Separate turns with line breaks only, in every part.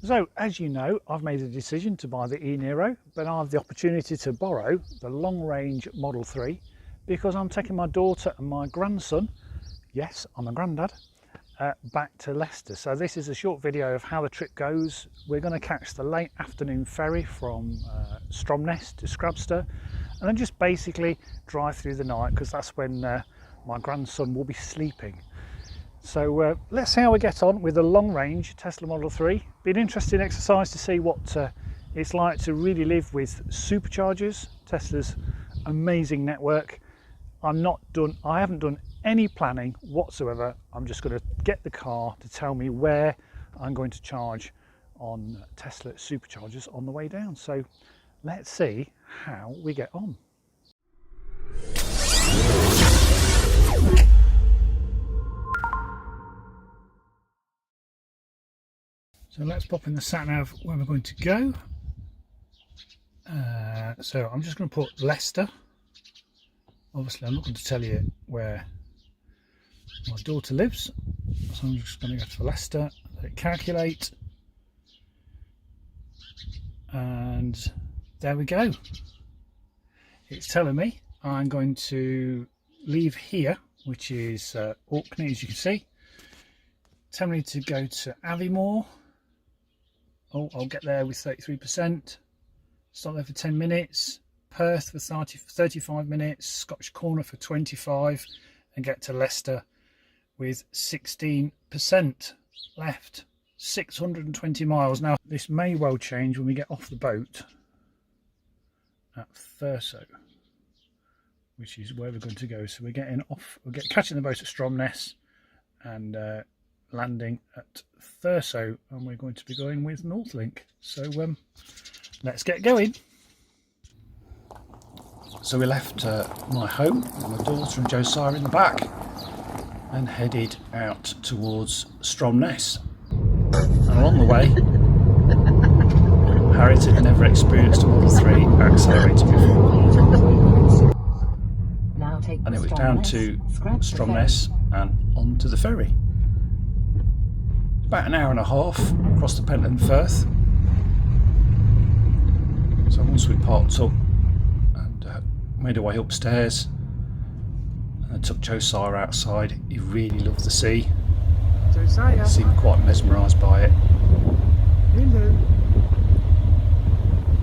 So, as you know, I've made a decision to buy the e-Niro, but I have the opportunity to borrow the long-range Model 3 because I'm taking my daughter and my grandson, yes, I'm a granddad, back to Leicester. So this is a short video of how the trip goes. We're going to catch the late afternoon ferry from Stromness to Scrabster and then just basically drive through the night because that's when my grandson will be sleeping. So let's see how we get on with the long-range Tesla Model 3. Be an interesting exercise to see what it's like to really live with Superchargers, Tesla's amazing network. I haven't done any planning whatsoever. I'm just going to get the car to tell me where I'm going to charge on Tesla Superchargers on the way down. So let's see how we get on. So let's pop in the sat nav where we're going to go. So I'm just going to put Leicester. Obviously I'm not going to tell you where my daughter lives, so I'm just going to go to Leicester, let it calculate, and there we go. It's telling me I'm going to leave here, which is Orkney, as you can see. Tell me to go to Aviemore. Oh, I'll get there with 33%. Stop there for 10 minutes. Perth for 35 minutes. Scottish Corner for 25. And get to Leicester with 16% left. 620 miles. Now, this may well change when we get off the boat at Thurso, which is where we're going to go. So we're getting off. Catching the boat at Stromness and landing at Thurso, and we're going to be going with Northlink. So let's get going. So we left my home with my daughter and Josiah in the back and headed out towards Stromness. And along the way, Harriet had never experienced a Model 3 accelerator before. And it was down to Stromness and onto the ferry. About an hour and a half across the Pentland Firth. So once we parked up and made our way upstairs, and I took Josiah outside. He really loved the sea. Josiah. He seemed quite mesmerised by it. Hello.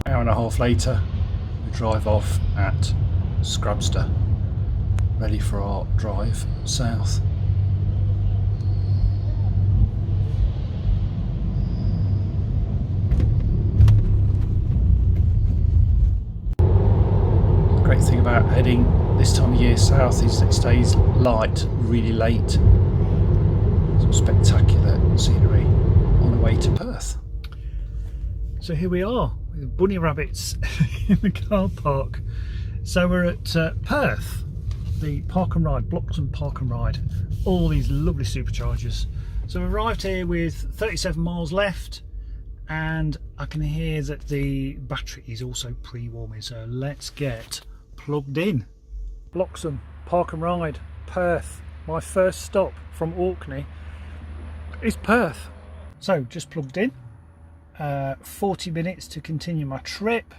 Hour and a half later, we drive off at Scrabster, ready for our drive south. The great thing about heading this time of year south is that it stays light really late. Some spectacular scenery on the way to Perth. So here we are with bunny rabbits in the car park. So we're at Perth, the park and ride, Bloxham Park and Ride, all these lovely Superchargers. So we've arrived here with 37 miles left, and I can hear that the battery is also pre-warming, so let's get plugged in. Bloxham Park and Ride, Perth. My first stop from Orkney is Perth. So just plugged in, 40 minutes to continue my trip,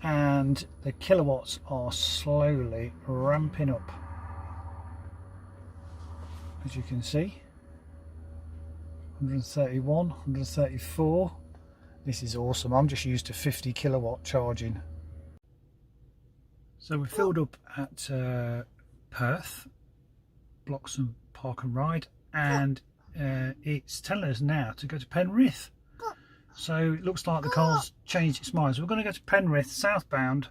and the kilowatts are slowly ramping up, as you can see. 131, 134. This is awesome. I'm just used to 50 kilowatt charging. So we filled up at Perth, Bloxham Park and Ride, and it's telling us now to go to Penrith. So it looks like the car's changed its mind. So we're going to go to Penrith southbound.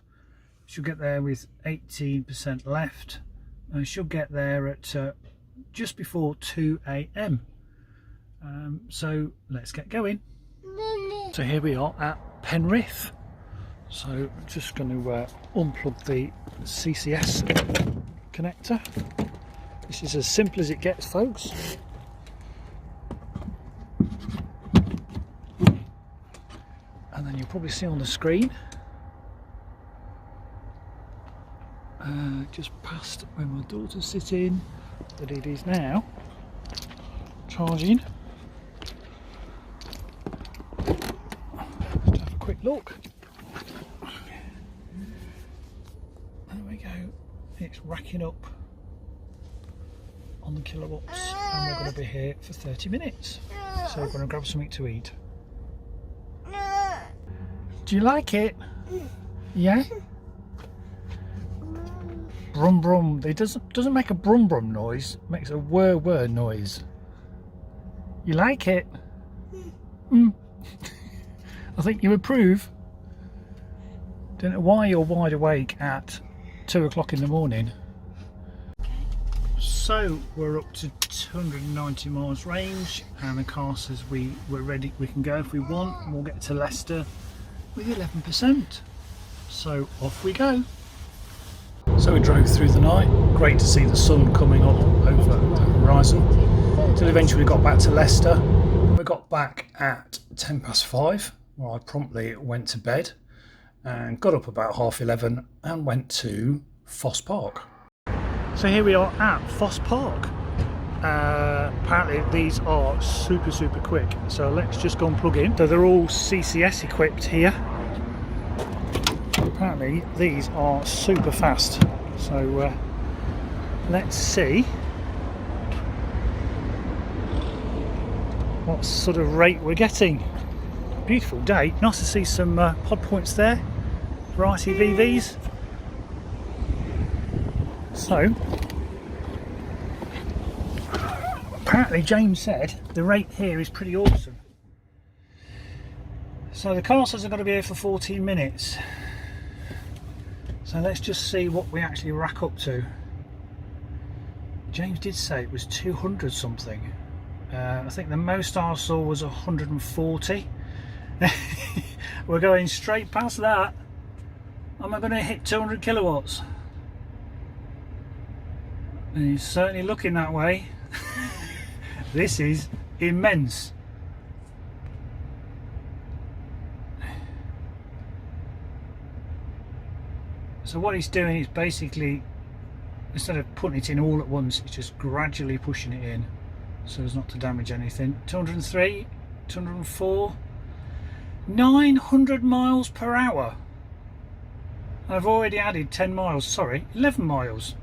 Should get there with 18% left. And should get there at just before 2 AM. So let's get going. So here we are at Penrith. So I'm just going to unplug the CCS connector. This is as simple as it gets, folks. And then you'll probably see on the screen just past where my daughter's sitting that it is now charging quick look. There we go. It's racking up on the kilowatts, and we're going to be here for 30 minutes. So we're going to grab something to eat. Do you like it? Yeah? Brum brum. It doesn't make a brum brum noise, it makes a whir whir noise. You like it? I think you approve. Don't know why you're wide awake at 2 o'clock in the morning. So we're up to 290 miles range, and the car says we're ready, we can go if we want, and we'll get to Leicester with 11%. So off we go. So we drove through the night. Great to see the sun coming up over the horizon, till eventually we got back to Leicester. We got back at 10 past 5, where I promptly went to bed and got up about 11:30 and went to Foss Park. So here we are at Foss Park. Apparently these are super quick, so let's just go and plug in. So they're all CCS equipped here. Apparently these are super fast, so let's see what sort of rate we're getting. Beautiful day, nice to see some pod points there, variety of EVs. So apparently James said the rate here is pretty awesome. So the car says I've got to be here for 14 minutes. So let's just see what we actually rack up to. James did say it was 200 something. I think the most I saw was 140. We're going straight past that. Am I going to hit 200 kilowatts? And he's certainly looking that way. This is immense. So what he's doing is basically, instead of putting it in all at once, he's just gradually pushing it in so as not to damage anything. 203, 204, 900 miles per hour. I've already added 10 miles, sorry, 11 miles.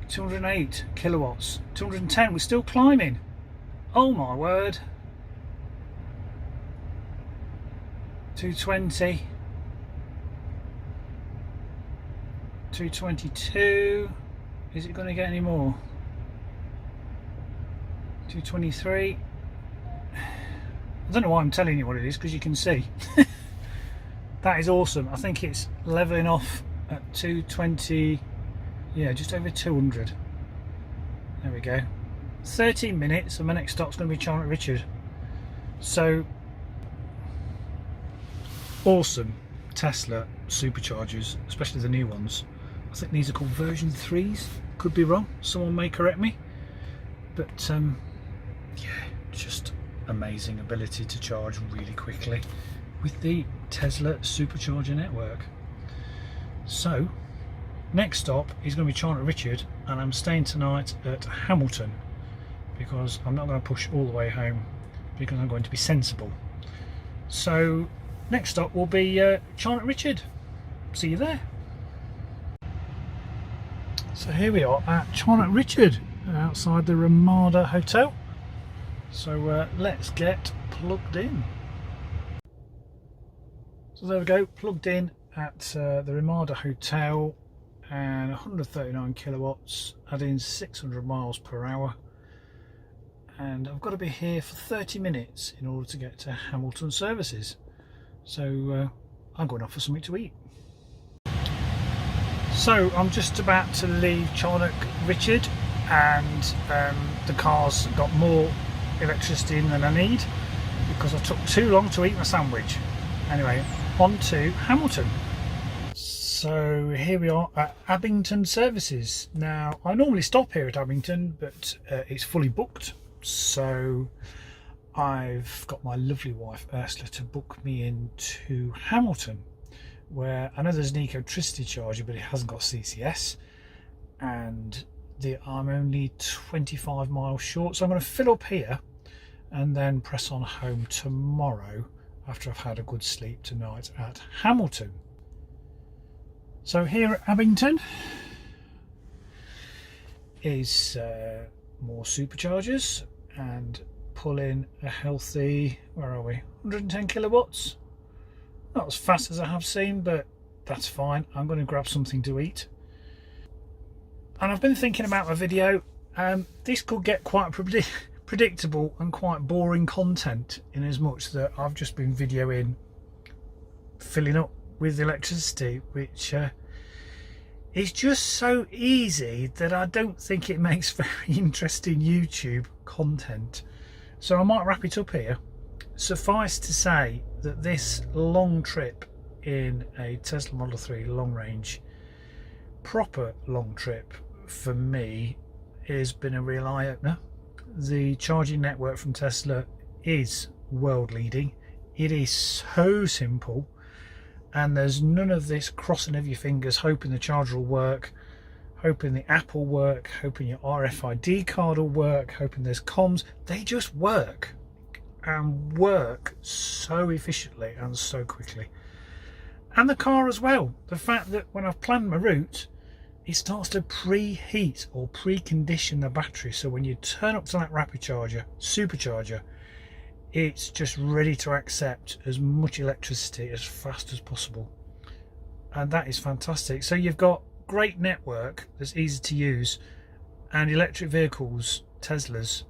208 kilowatts, 210, we're still climbing. Oh my word. 220, 222, is it going to get any more? 223. I don't know why I'm telling you what it is, because you can see. That is awesome. I think it's leveling off at 220, yeah, just over 200. There we go. 13 minutes, and my next stop's going to be Charlotte Richard. So awesome Tesla Superchargers, especially the new ones. I think these are called version 3s, could be wrong, someone may correct me, but yeah, just amazing ability to charge really quickly with the Tesla Supercharger Network. So next stop is going to be Charlotte Richard, and I'm staying tonight at Hamilton because I'm not going to push all the way home, because I'm going to be sensible. So next stop will be Charlotte Richard. See you there. So here we are at Charlotte Richard, outside the Ramada Hotel. So let's get plugged in. So there we go, plugged in at the Ramada Hotel, and 139 kilowatts, adding 600 miles per hour. And I've got to be here for 30 minutes in order to get to Hamilton services. So I'm going off for something to eat. So I'm just about to leave Charlotte Richard, and the car's got more electricity in than I need because I took too long to eat my sandwich. Anyway, on to Hamilton. So here we are at Abington services. Now I normally stop here at Abington, but it's fully booked, so I've got my lovely wife Ursula to book me into Hamilton, where I know there's an electricity charger, but it hasn't got CCS, and I'm only 25 miles short, so I'm going to fill up here and then press on home tomorrow after I've had a good sleep tonight at Hamilton. So here at Abington is more superchargers and pulling a healthy, where are we, 110 kilowatts. Not as fast as I have seen, but that's fine. I'm going to grab something to eat. And I've been thinking about my video. This could get quite predictable and quite boring content, in as much that I've just been videoing filling up with electricity, which is just so easy that I don't think it makes very interesting YouTube content. So I might wrap it up here. Suffice to say that this long trip in a Tesla Model 3 long range, proper long trip for me, has been a real eye-opener. The charging network from Tesla is world leading. It is so simple, and there's none of this crossing of your fingers hoping the charger will work, hoping the app will work, hoping your RFID card will work, hoping there's comms. They just work, and work so efficiently and so quickly. And the car as well, the fact that when I've planned my route, it starts to preheat or precondition the battery, so when you turn up to that rapid charger, supercharger, it's just ready to accept as much electricity as fast as possible. And that is fantastic. So you've got great network that's easy to use, and electric vehicles, Teslas,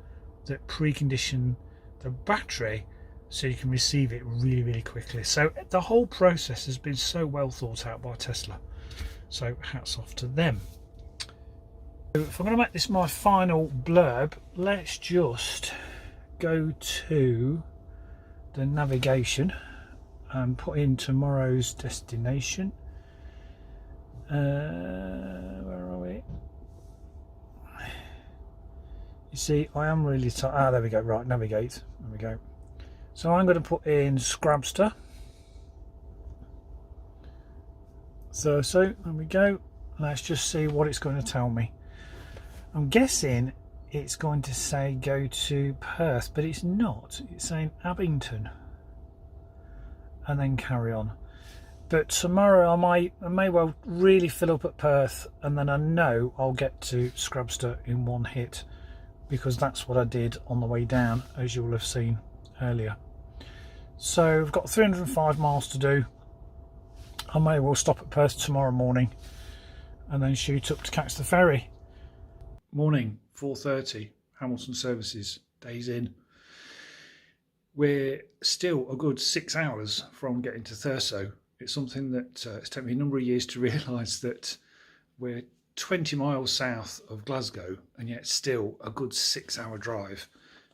that precondition the battery so you can receive it really, really quickly. So the whole process has been so well thought out by Tesla. So hats off to them. So if I'm going to make this my final blurb, let's just go to the navigation and put in tomorrow's destination. Where are we? You see, I am really tired. Ah, there we go. Right, navigate. There we go. So I'm going to put in Scrabster. So there we go. Let's just see what it's going to tell me. I'm guessing it's going to say go to Perth, but it's not. It's saying Abington and then carry on. But tomorrow I may well really fill up at Perth, and then I know I'll get to Scrabster in one hit, because that's what I did on the way down, as you will have seen earlier. So I've got 305 miles to do. I may well stop at Perth tomorrow morning and then shoot up to catch the ferry. Morning, 4:30, Hamilton services, days in. We're still a good 6 hours from getting to Thurso. It's something that it's taken me a number of years to realise, that we're 20 miles south of Glasgow and yet still a good 6 hour drive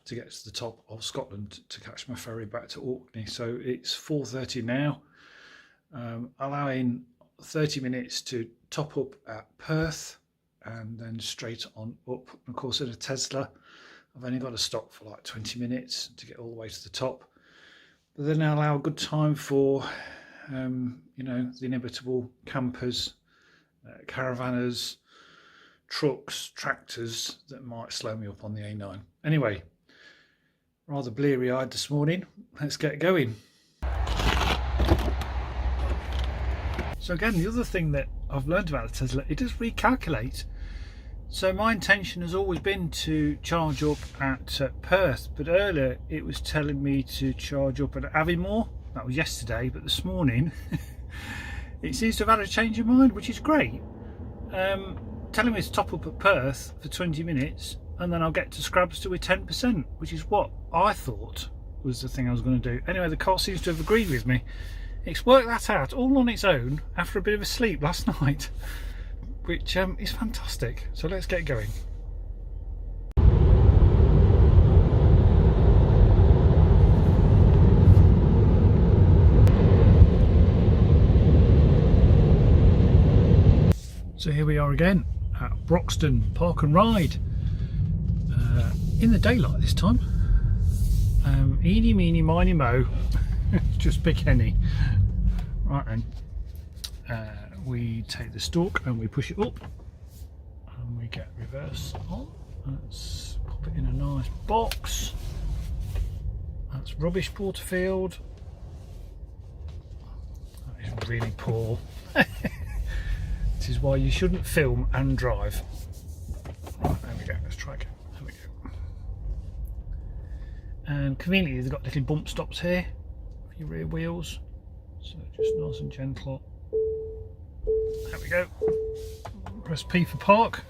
to get to the top of Scotland to catch my ferry back to Orkney. So it's 4:30 now. Allowing 30 minutes to top up at Perth and then straight on up. And of course, in a Tesla, I've only got to stop for like 20 minutes to get all the way to the top. But then I allow a good time for, you know, the inevitable campers, caravanners, trucks, tractors that might slow me up on the A9. Anyway, rather bleary-eyed this morning. Let's get going. So again, the other thing that I've learned about the Tesla, it does recalculate. So my intention has always been to charge up at Perth, but earlier it was telling me to charge up at Aviemore. That was yesterday, but this morning it seems to have had a change of mind, which is great. Telling me to top up at Perth for 20 minutes and then I'll get to Scrabster with 10%, which is what I thought was the thing I was going to do. Anyway, the car seems to have agreed with me. It's worked that out all on its own after a bit of a sleep last night, which is fantastic. So let's get going. So here we are again at Broxton Park and Ride, in the daylight this time. Eeny, meeny, miny, mo. Just pick any. Right then, we take the stalk and we push it up and we get reverse on. Let's pop it in a nice box. That's rubbish Porterfield. really poor. This is why you shouldn't film and drive. Right, there we go, let's try again. There we go. And conveniently they've got little bump stops here for your rear wheels. So just nice and gentle. There we go. Press P for park.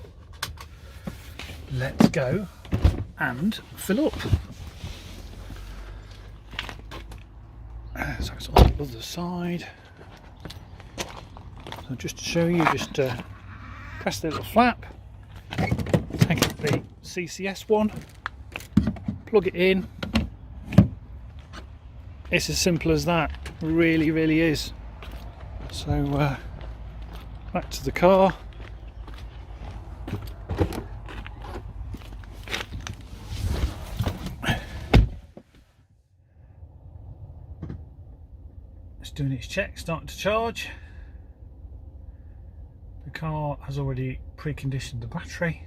Let's go and fill up. So it's on the other side. So just to show you, just press the little flap, take the CCS one, plug it in. It's as simple as that. Really, really is. So back to the car. It's doing its check, starting to charge. The car has already preconditioned the battery.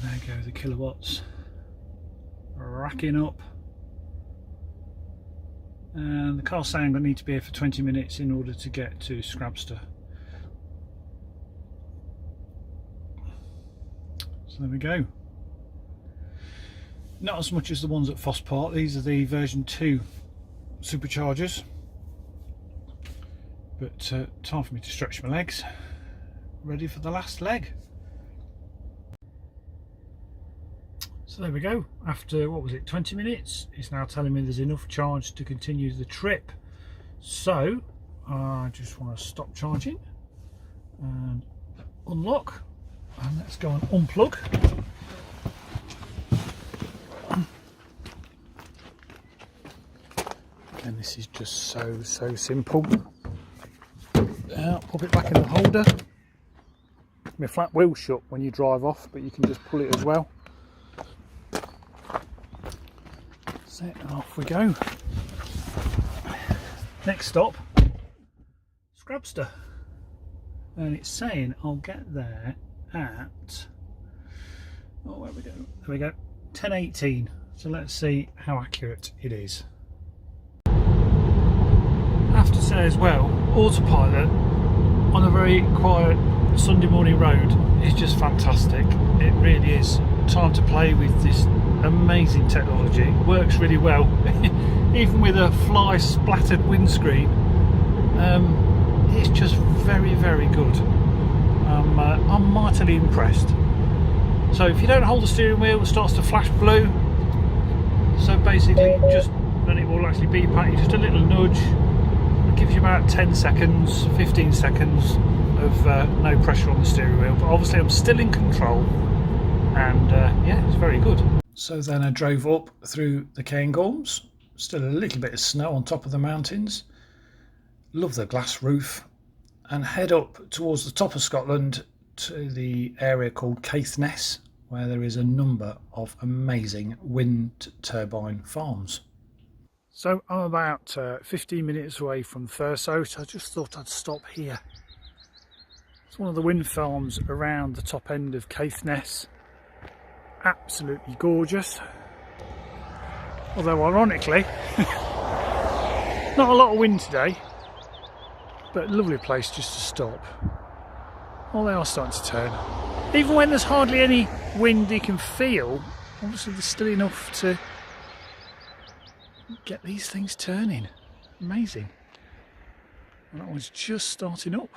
And there go the kilowatts racking up. And the car's saying I need to be here for 20 minutes in order to get to Scrabster. So there we go. Not as much as the ones at Foss Park. These are the version 2 Superchargers. But time for me to stretch my legs. Ready for the last leg. So there we go. After, what was it, 20 minutes, it's now telling me there's enough charge to continue the trip. So I just want to stop charging and unlock, and let's go and unplug. And this is just so simple. Pop it back in the holder. My flat wheel's shut when you drive off, but you can just pull it as well. Set, and off we go. Next stop, Scrabster. And it's saying I'll get there at, oh, where we go? There we go, 10:18. So let's see how accurate it is. I have to say as well, autopilot on a very quiet Sunday morning road is just fantastic. It really is. Time to play with this amazing technology. It works really well. Even with a fly splattered windscreen, it's just very, very good. I'm mightily impressed. So if you don't hold the steering wheel, it starts to flash blue. So basically, just then it will actually beep at you, just a little nudge. It gives you about 10 seconds, 15 seconds of no pressure on the steering wheel. But obviously I'm still in control, and yeah, it's very good. So then I drove up through the Cairngorms. Still a little bit of snow on top of the mountains. Love the glass roof. And head up towards the top of Scotland to the area called Caithness, where there is a number of amazing wind turbine farms. So I'm about 15 minutes away from Thurso, so I just thought I'd stop here. It's one of the wind farms around the top end of Caithness. Absolutely gorgeous. Although ironically, not a lot of wind today, but a lovely place just to stop. Oh, they are starting to turn. Even when there's hardly any wind you can feel, obviously there's still enough to get these things turning. Amazing. And that one's just starting up.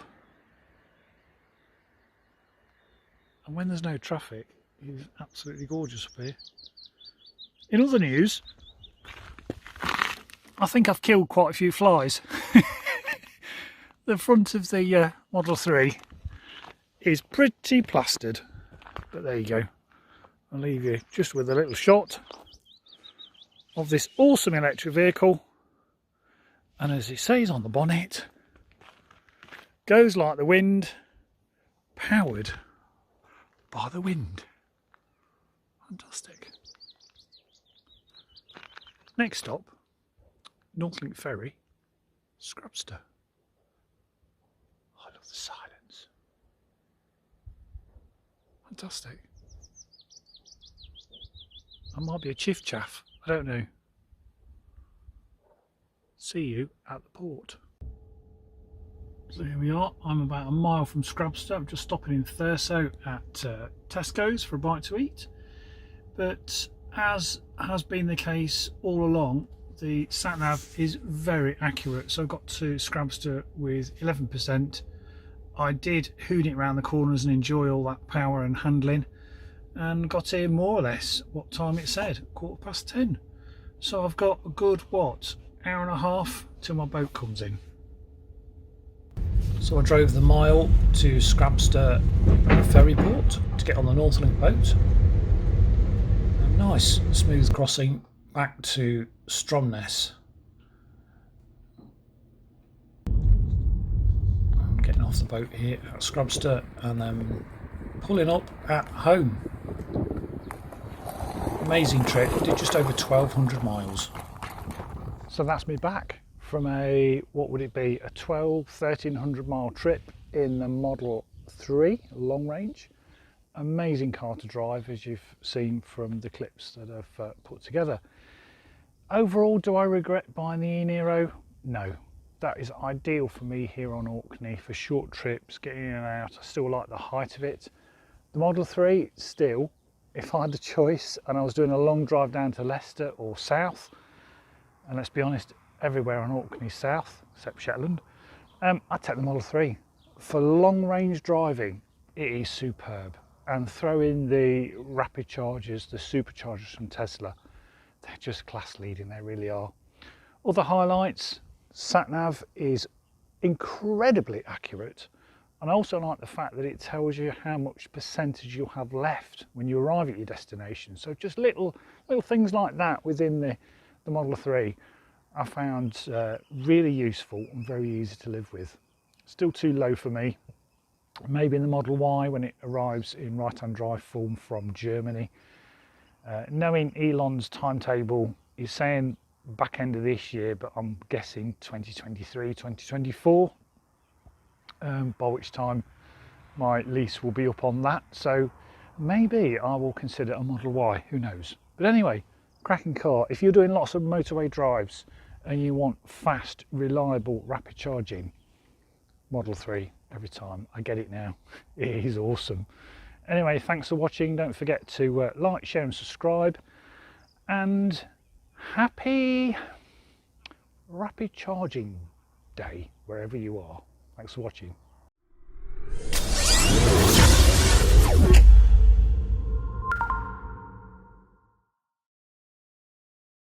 And when there's no traffic, it's absolutely gorgeous up here. In other news, I think I've killed quite a few flies. The front of the Model 3 is pretty plastered, but there you go. I'll leave you just with a little shot of this awesome electric vehicle, and as it says on the bonnet, goes like the wind, powered by the wind. Fantastic. Next stop, Northlink Ferry, Scrabster. I love the silence. Fantastic. I might be a chiff chaff, I don't know. see you at the port. So here we are, I'm about a mile from Scrabster. I'm just stopping in Thurso at Tesco's for a bite to eat. But as has been the case all along, the sat-nav is very accurate. So I got to Scrabster with 11%. I did hoon it around the corners and enjoy all that power and handling, and got here more or less what time it said, 10:15. So I've got a good, what, hour and a half till my boat comes in. So I drove the mile to Scrabster ferry port to get on the Northlink boat. A nice smooth crossing back to Stromness. I'm getting off the boat here at Scrabster and then pulling up at home. Amazing trip, did just over 1,200 miles. So that's me back from a, what would it be, a 1,300 mile trip in the Model 3 long range. Amazing car to drive, as you've seen from the clips that I've put together. Overall, do I regret buying the e-Nero? No. That is ideal for me here on Orkney for short trips, getting in and out. I still like the height of it. The Model 3, still, if I had the choice and I was doing a long drive down to Leicester or south, and let's be honest, everywhere on Orkney south, except Shetland, I'd take the Model 3. For long range driving, it is superb. And throw in the rapid chargers, the superchargers from Tesla, they're just class leading, they really are. Other highlights, sat-nav is incredibly accurate. And I also like the fact that it tells you how much percentage you'll have left when you arrive at your destination. So just little things like that within the Model 3 I found really useful and very easy to live with. Still too low for me. Maybe in the Model Y when it arrives in right-hand drive form from Germany. Knowing Elon's timetable, he's saying back end of this year, but I'm guessing 2023, 2024, by which time my lease will be up on that. So maybe I will consider a Model Y, who knows. But anyway, cracking car. If you're doing lots of motorway drives and you want fast, reliable, rapid charging, Model 3 every time. I get it now. It is awesome. Anyway, thanks for watching. Don't forget to like, share and subscribe. And happy rapid charging day wherever you are. Thanks for watching.